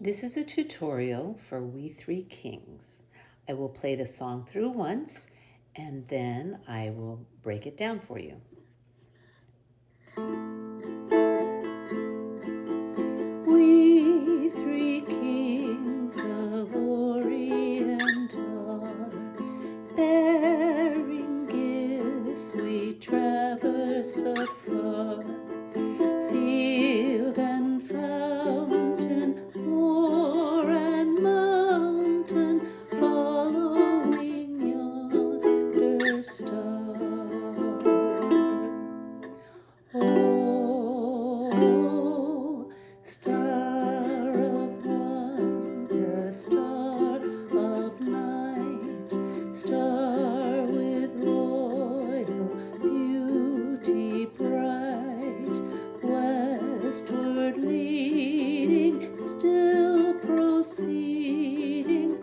This is a tutorial for We Three Kings. I will play the song through once and then I will break it down for you. We three kings of Orient are, bearing gifts we traverse afar, field and fountain, moor and mountain, following yonder star. Oh, star of wonder, star of night, star with royal beauty bright, westward leading, still proceeding,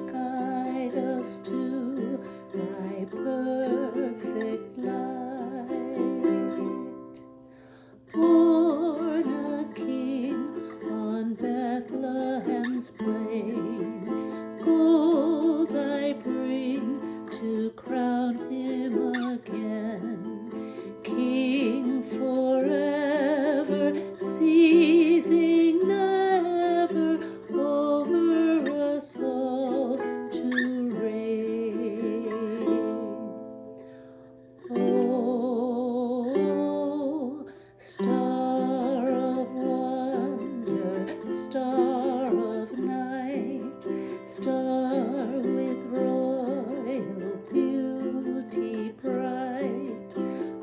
guide us to thy perfect light. Born a king on Bethlehem's plain, gold I bring to crown him again, king forever, ceasing never, over us all to reign. Oh, star of wonder, star of night, star with royal beauty bright,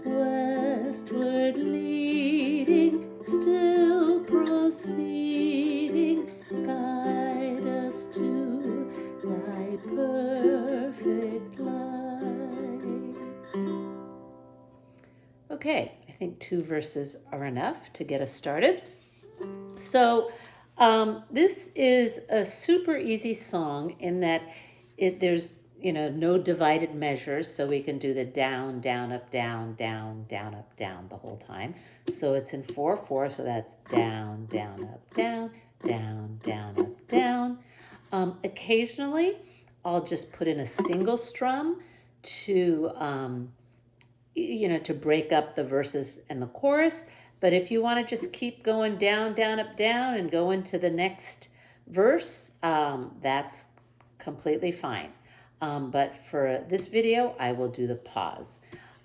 westward leading, still proceeding, guide us to thy perfect light. Okay, I think 2 verses are enough to get us started. So this is a super easy song in that there's no divided measures, so we can do the down, down, up, down, down, down, up, down the whole time. So it's in 4/4, so that's down, down, up, down, down, down, up, down. Occasionally, I'll just put in a single strum to to break up the verses and the chorus. But if you want to just keep going down, down, up, down, and go into the next verse, that's completely fine. But for this video, I will do the pause.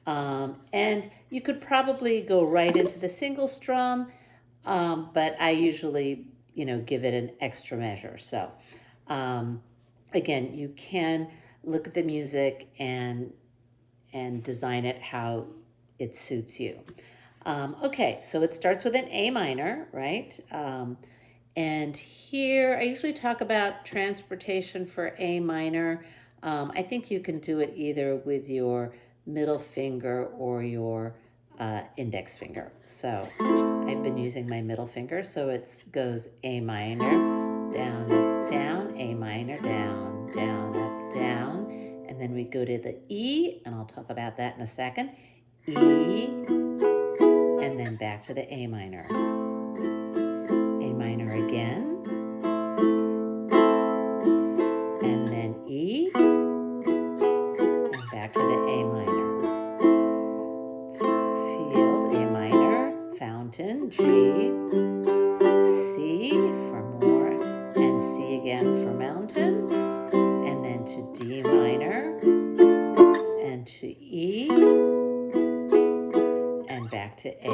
And you could probably go right into the single strum, but I usually, give it an extra measure. So again, you can look at the music and design it how it suits you. Okay, so it starts with an A minor, right? And here I usually talk about transportation for A minor. I think you can do it either with your middle finger or your index finger. So I've been using my middle finger, so it goes A minor, down, up, down, A minor, down, down, up, down. And then we go to the E, and I'll talk about that in a second. E, and then back to the A minor. A minor again. And then E, and back to the A minor. Field, A minor, fountain, G, C for more, and C again for mountain, and then to D minor, and to E, and back to A.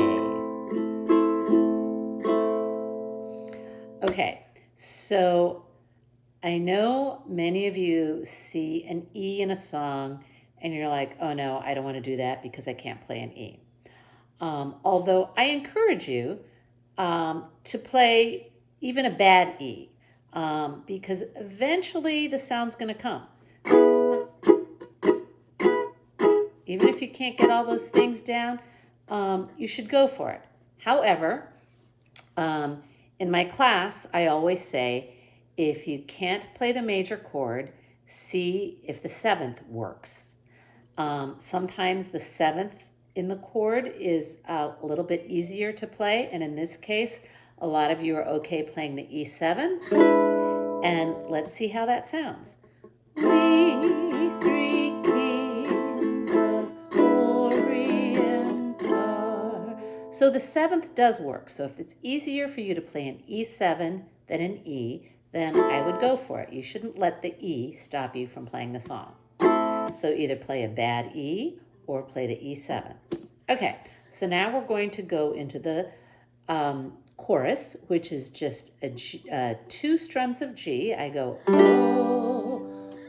Okay, so I know many of you see an E in a song and you're like, oh no, I don't want to do that because I can't play an E. Although I encourage you to play even a bad E, because eventually the sound's going to come. Even if you can't get all those things down, you should go for it. However, in my class, I always say, if you can't play the major chord, see if the 7th works. Sometimes the 7th in the chord is a little bit easier to play, and in this case, A lot of you are okay playing the E7, and let's see how that sounds. We three kings of Orient are. So the 7th does work. So if it's easier for you to play an E7 than an E, then I would go for it. You shouldn't let the E stop you from playing the song. So either play a bad E or play the E7. Okay, so now we're going to go into the chorus, which is just a G, 2 strums of G. I go, oh,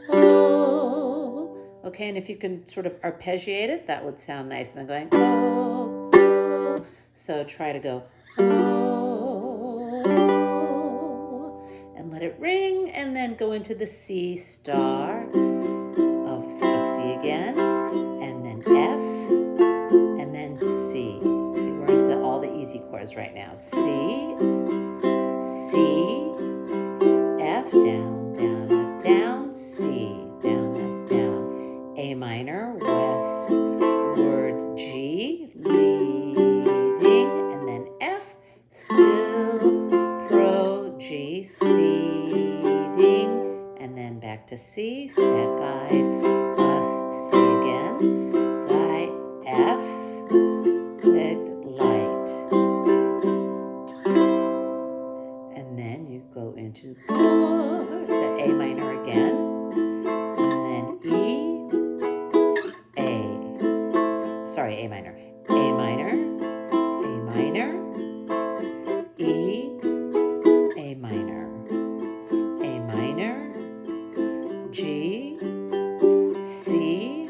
oh. Okay, and if you can sort of arpeggiate it, that would sound nice. And then going, oh, oh. So try to go, oh, oh, and let it ring, and then go into the C star of C again, and then F, and then C. See, we're into all the easy chords right now. C, C, F, down, down, up, down, C, down, up, down, A minor, westward, G, leading, and then F, still, pro, G, ceding, and then back to C, step guide, us, C again, thy, F, licked, light, and then you go into the A minor again, and then E, A minor, A minor, A minor, E, A minor, A minor, G, C,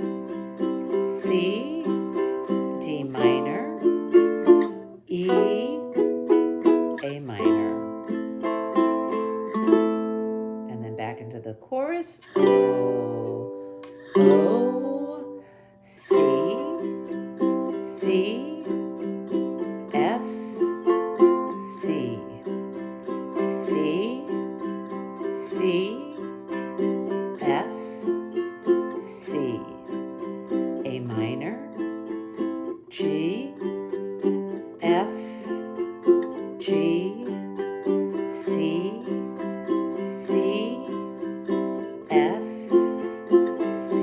C, D minor, E, A minor. And then back into the chorus. O, O, C, C, F, C, C, C, F, C, A minor, G, F, G, C, C, F, C.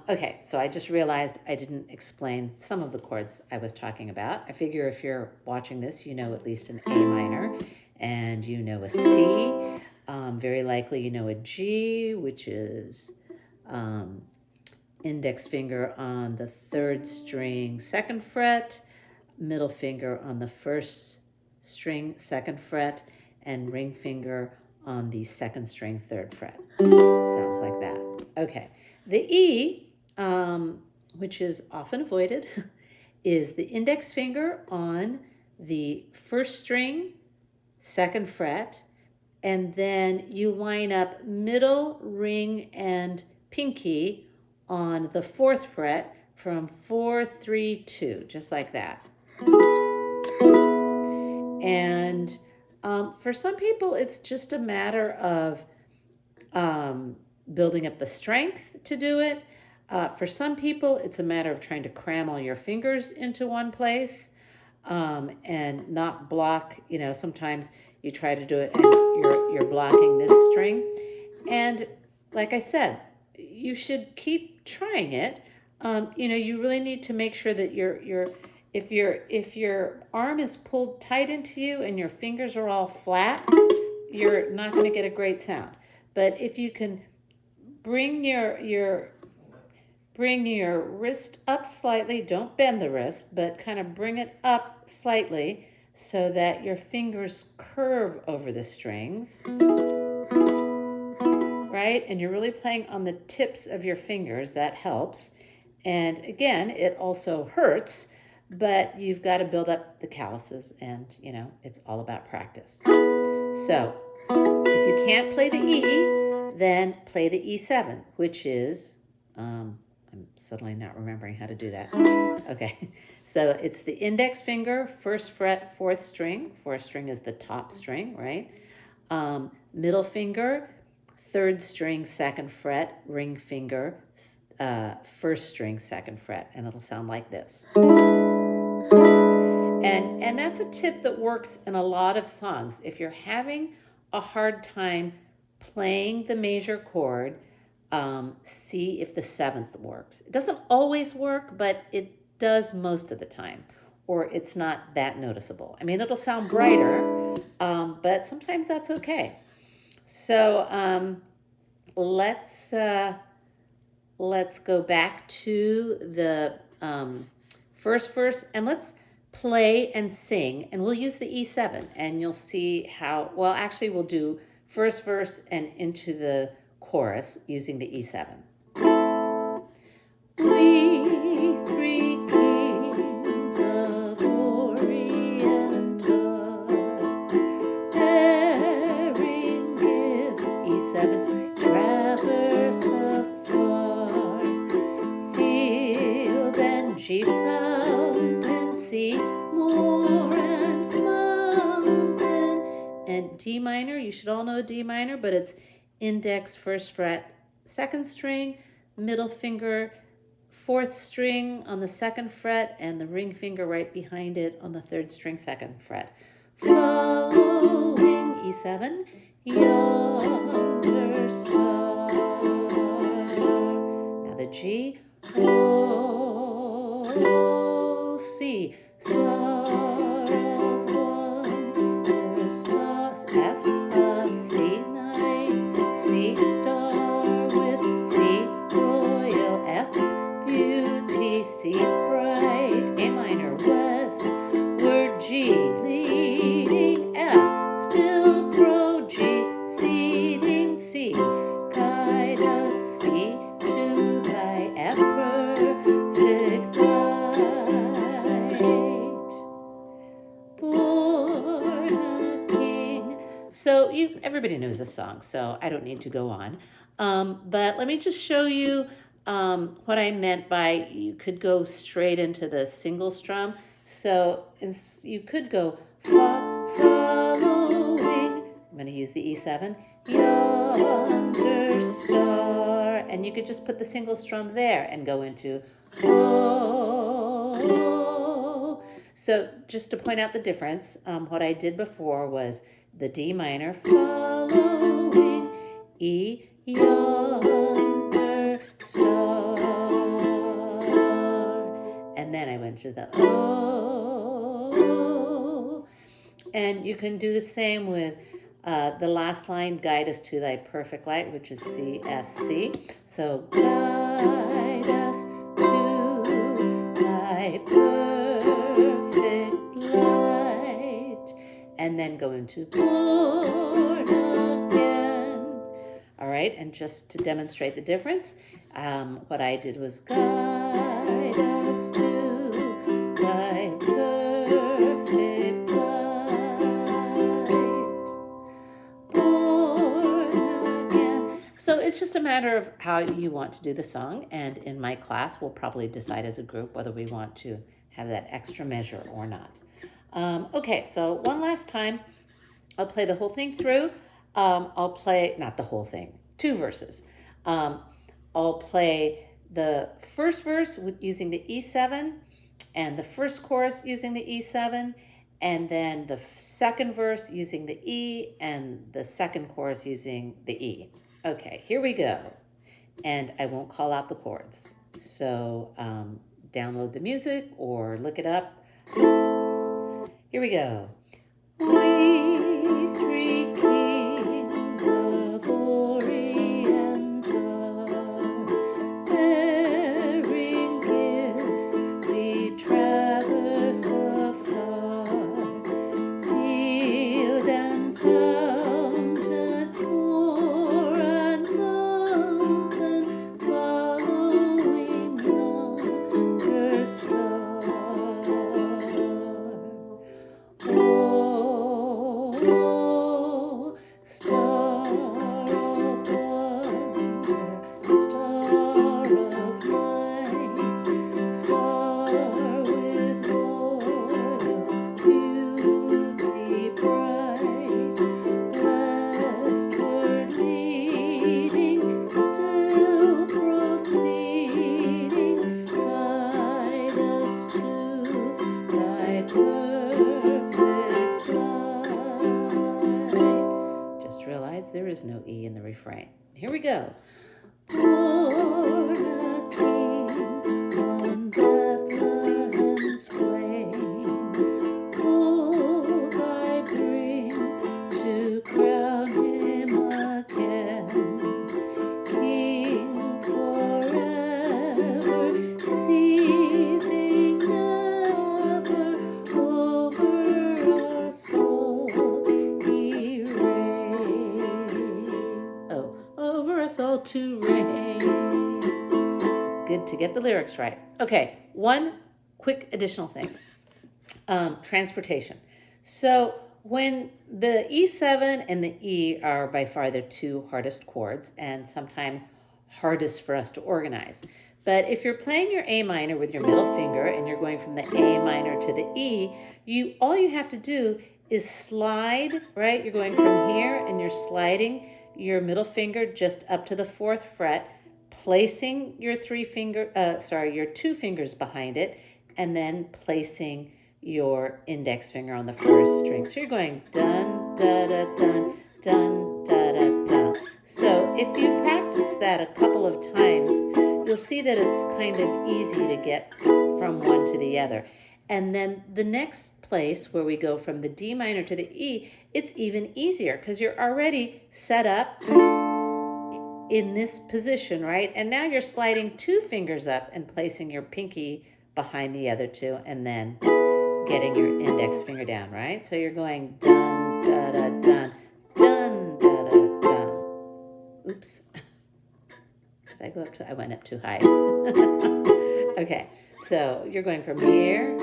Okay, so I just realized I didn't explain some of the chords I was talking about. I figure if you're watching this, you know at least an A minor, and you know a C. Very likely you know a G, which is index finger on the 3rd string, 2nd fret, middle finger on the 1st string, 2nd fret, and ring finger on the 2nd string, 3rd fret. Sounds like that. Okay. The E, which is often avoided, is the index finger on the 1st string, 2nd fret, and then you line up middle, ring, and pinky on the 4th fret from 4, 3, 2, just like that. And for some people, it's just a matter of building up the strength to do it. For some people, it's a matter of trying to cram all your fingers into one place and not block. You know, sometimes you try to do it and you're blocking this string. And like I said, you should keep trying it. You know, you really need to make sure that if your arm is pulled tight into you and your fingers are all flat, you're not going to get a great sound. But if you can bring your wrist up slightly, don't bend the wrist, but kind of bring it up slightly so that your fingers curve over the strings, right? And you're really playing on the tips of your fingers. That helps. And again, it also hurts, but you've got to build up the calluses, and you know, it's all about practice. So if you can't play the E, then play the E7, which is, I'm suddenly not remembering how to do that. Okay, so it's the index finger, 1st fret, 4th string. 4th string is the top string, right? Middle finger, 3rd string, 2nd fret, ring finger, 1st string, 2nd fret, and it'll sound like this. And that's a tip that works in a lot of songs. If you're having a hard time playing the major chord, see if the seventh works. It doesn't always work, but it does most of the time, or it's not that noticeable. I mean, it'll sound brighter, but sometimes that's okay. So let's go back to the first verse, and let's play and sing, and we'll use the E7, and you'll see how, well, actually we'll do first verse and into the chorus using the E7. We three kings of Orient are bearing gifts, E7, traverse of fars, field and G fountain, C, moor and mountain, and D minor. You should all know D minor, but it's index, first fret, second string, middle finger, fourth string on the second fret, and the ring finger right behind it on the third string, second fret. Following E7, yonder star. Now the G, O, C, star of wonder, star, F of C, night, C, star with C, royal, F, beauty, C, bright, A minor, west, word, G, leading, F, still pro, G, seeding, C, guide us, C, to thy F, perfect light, born a king. So everybody knows this song, so I don't need to go on. But let me just show you what I meant by you could go straight into the single strum. So you could go following. I'm going to use the E7. Yonder star. And you could just put the single strum there and go into oh. So just to point out the difference, what I did before was the D minor following E, yonder star, and then I went to the O, and you can do the same with the last line, guide us to thy perfect light, which is C, F, C. So guide us to thy perfect light, and then go into born again. All right, and just to demonstrate the difference, what I did was guide us to thy perfect light, born again. So it's just a matter of how you want to do the song, and in my class, we'll probably decide as a group whether we want to have that extra measure or not. Okay, so one last time, I'll play the whole thing through. I'll play, not the whole thing, 2 verses. I'll play the first verse using the E7, and the first chorus using the E7, and then the second verse using the E, and the second chorus using the E. Okay, here we go. And I won't call out the chords. So download the music or look it up. Here we go. We three kings of Orient are bearing gifts, we traverse afar, field and fountain, moor and mountain, following yonder star. Oh, is no E in the refrain. Here we go. Born a king on Bethlehem's plain, gold I bring to crown him again. King forever, ceasing never, over us all he reigns. Oh, over us all to reign. Good to get the lyrics right. Okay, one quick additional thing. Transportation. So when the E7 and the E are by far the two hardest chords and sometimes hardest for us to organize. But if you're playing your A minor with your middle finger and you're going from the A minor to the E, all you have to do is slide, right? You're going from here and you're sliding your middle finger just up to the 4th fret, placing your two fingers behind it, and then placing your index finger on the 1st string. So you're going dun, da, da, dun, dun, da, da, dun. So if you practice that a couple of times, you'll see that it's kind of easy to get from one to the other. And then the next place where we go from the D minor to the E, it's even easier because you're already set up in this position, right? And now you're sliding 2 fingers up and placing your pinky behind the other 2, and then getting your index finger down, right? So you're going dun, da, da, dun, dun, da, da, dun. Oops. Did I go up I went up too high. Okay, so you're going from here.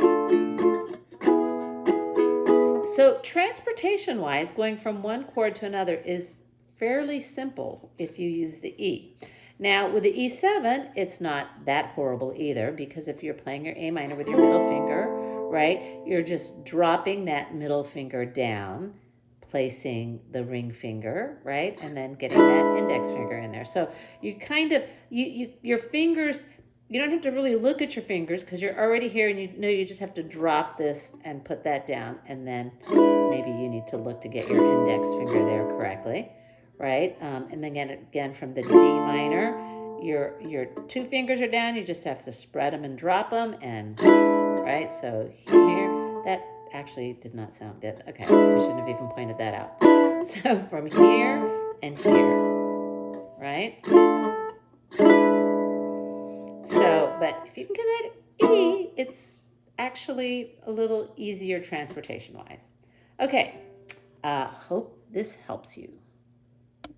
So transportation-wise, going from one chord to another is fairly simple if you use the E. Now, with the E7, it's not that horrible either, because if you're playing your A minor with your middle finger, right, you're just dropping that middle finger down, placing the ring finger, right, and then getting that index finger in there. So you kind of, your fingers, you don't have to really look at your fingers because you're already here, and you know you just have to drop this and put that down, and then maybe you need to look to get your index finger there correctly. Right, and then again from the D minor, your 2 fingers are down. You just have to spread them and drop them, and right. So here, that actually did not sound good. Okay, I shouldn't have even pointed that out. So from here and here, right. So, but if you can get that E, it's actually a little easier transportation-wise. Okay, hope this helps you.